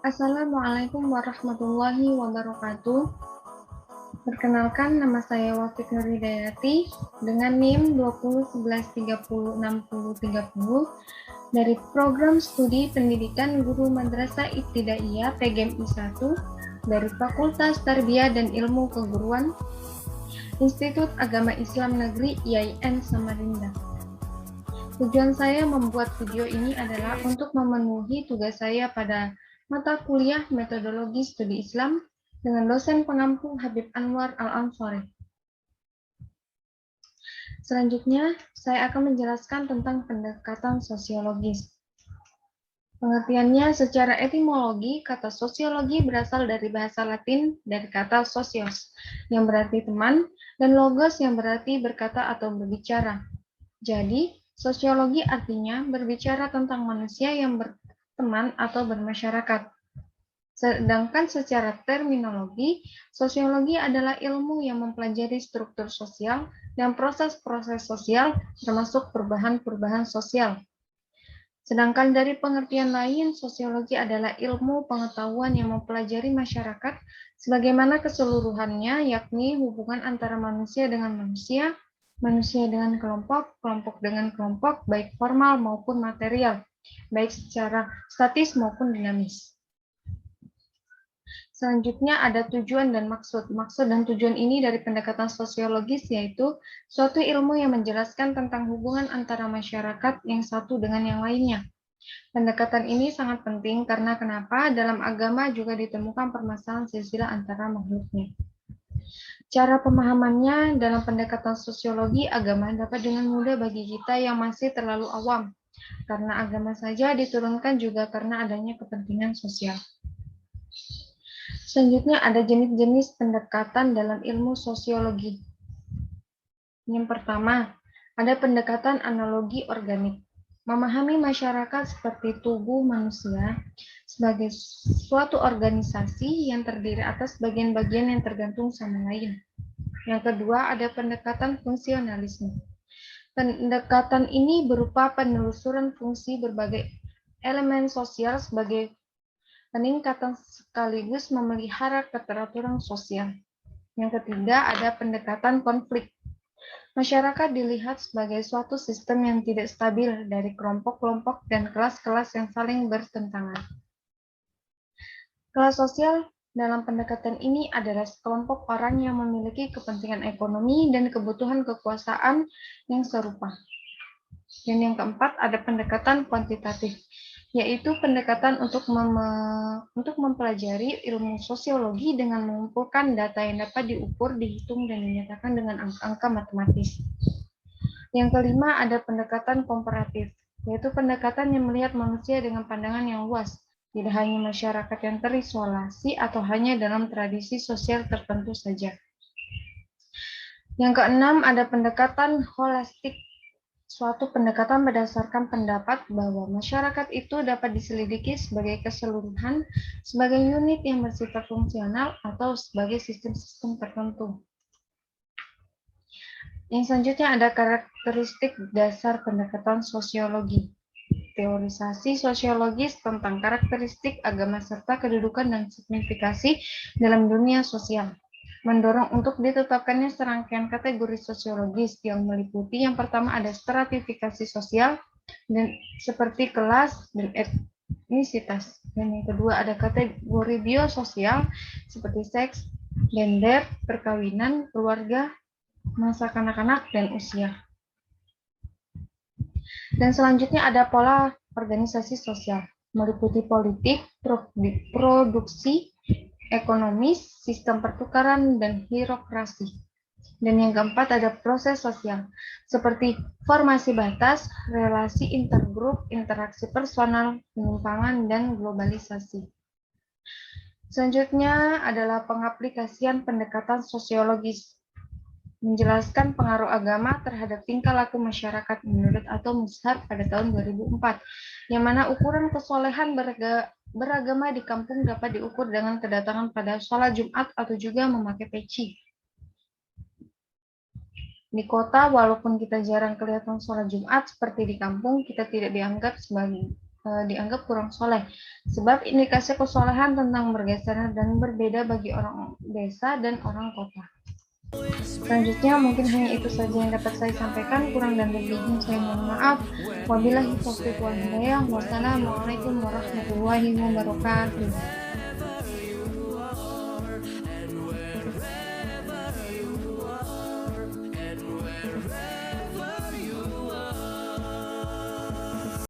Assalamualaikum warahmatullahi wabarakatuh. Perkenalkan, nama saya Wafik Nurhidayati dengan NIM 2011306030 dari Program Studi Pendidikan Guru Madrasah Ibtidaiyah PGMI 1 dari Fakultas Tarbiyah dan Ilmu Keguruan Institut Agama Islam Negeri IAIN Samarinda. Tujuan saya membuat video ini adalah untuk memenuhi tugas saya pada mata kuliah Metodologi Studi Islam dengan dosen pengampu Habib Anwar Al-Ansori. Selanjutnya, saya akan menjelaskan tentang pendekatan sosiologis. Pengertiannya secara etimologi, kata sosiologi berasal dari bahasa Latin dari kata socios, yang berarti teman, dan logos yang berarti berkata atau berbicara. Jadi, sosiologi artinya berbicara tentang manusia yang berteman atau bermasyarakat. Sedangkan secara terminologi, sosiologi adalah ilmu yang mempelajari struktur sosial dan proses-proses sosial, termasuk perubahan-perubahan sosial. Sedangkan dari pengertian lain, sosiologi adalah ilmu pengetahuan yang mempelajari masyarakat sebagaimana keseluruhannya, yakni hubungan antara manusia dengan manusia, manusia dengan kelompok, kelompok dengan kelompok, baik formal maupun material, baik secara statis maupun dinamis. Selanjutnya ada tujuan dan maksud. Maksud dan tujuan ini dari pendekatan sosiologis yaitu suatu ilmu yang menjelaskan tentang hubungan antara masyarakat yang satu dengan yang lainnya. Pendekatan ini sangat penting karena kenapa? Dalam agama juga ditemukan permasalahan silsilah antara makhluknya. Cara pemahamannya dalam pendekatan sosiologi agama dapat dengan mudah bagi kita yang masih terlalu awam, karena agama saja diturunkan juga karena adanya kepentingan sosial. Selanjutnya ada jenis-jenis pendekatan dalam ilmu sosiologi. Yang pertama, ada pendekatan analogi organik. Memahami masyarakat seperti tubuh manusia sebagai suatu organisasi yang terdiri atas bagian-bagian yang tergantung sama lain. Yang kedua, ada pendekatan fungsionalisme. Pendekatan ini berupa penelusuran fungsi berbagai elemen sosial sebagai peningkatan sekaligus memelihara keteraturan sosial. Yang ketiga, ada pendekatan konflik. Masyarakat dilihat sebagai suatu sistem yang tidak stabil dari kelompok-kelompok dan kelas-kelas yang saling bertentangan. Kelas sosial dalam pendekatan ini adalah sekelompok orang yang memiliki kepentingan ekonomi dan kebutuhan kekuasaan yang serupa. Dan yang keempat, ada pendekatan kuantitatif, yaitu pendekatan untuk mempelajari ilmu sosiologi dengan mengumpulkan data yang dapat diukur, dihitung, dan dinyatakan dengan angka-angka matematis. Yang kelima, ada pendekatan komparatif, yaitu pendekatan yang melihat manusia dengan pandangan yang luas, tidak hanya masyarakat yang terisolasi atau hanya dalam tradisi sosial tertentu saja. Yang keenam, ada pendekatan holistik, suatu pendekatan berdasarkan pendapat bahwa masyarakat itu dapat diselidiki sebagai keseluruhan, sebagai unit yang bersifat fungsional, atau sebagai sistem-sistem tertentu. Yang selanjutnya ada karakteristik dasar pendekatan sosiologi. Teorisasi sosiologis tentang karakteristik agama serta kedudukan dan signifikasi dalam dunia sosial. Mendorong untuk ditetapkannya serangkaian kategori sosiologis yang meliputi yang pertama ada stratifikasi sosial dan seperti kelas dan etnisitas. Dan yang kedua ada kategori biososial seperti seks, gender, perkawinan, keluarga, masa kanak-kanak, dan usia. Dan selanjutnya ada pola organisasi sosial, meliputi politik, produksi, ekonomis, sistem pertukaran, dan birokrasi. Dan yang keempat ada proses sosial, seperti formasi batas, relasi intergrup, interaksi personal, penyimpangan, dan globalisasi. Selanjutnya adalah pengaplikasian pendekatan sosiologis, menjelaskan pengaruh agama terhadap tingkah laku masyarakat menurut Ato Mushab pada tahun 2004, yang mana ukuran kesolehan beragama di kampung dapat diukur dengan kedatangan pada sholat Jumat atau juga memakai peci. Di kota, walaupun kita jarang kelihatan sholat Jumat seperti di kampung, kita tidak dianggap sebagai dianggap kurang soleh. Sebab indikasi kesolehan tentang bergeser dan berbeda bagi orang desa dan orang kota. Selanjutnya mungkin hanya itu saja yang dapat saya sampaikan, kurang dan lebihnya saya mohon maaf. Wabillahi taufiq wal hidayah. Wassalamualaikum warahmatullahi wabarakatuh.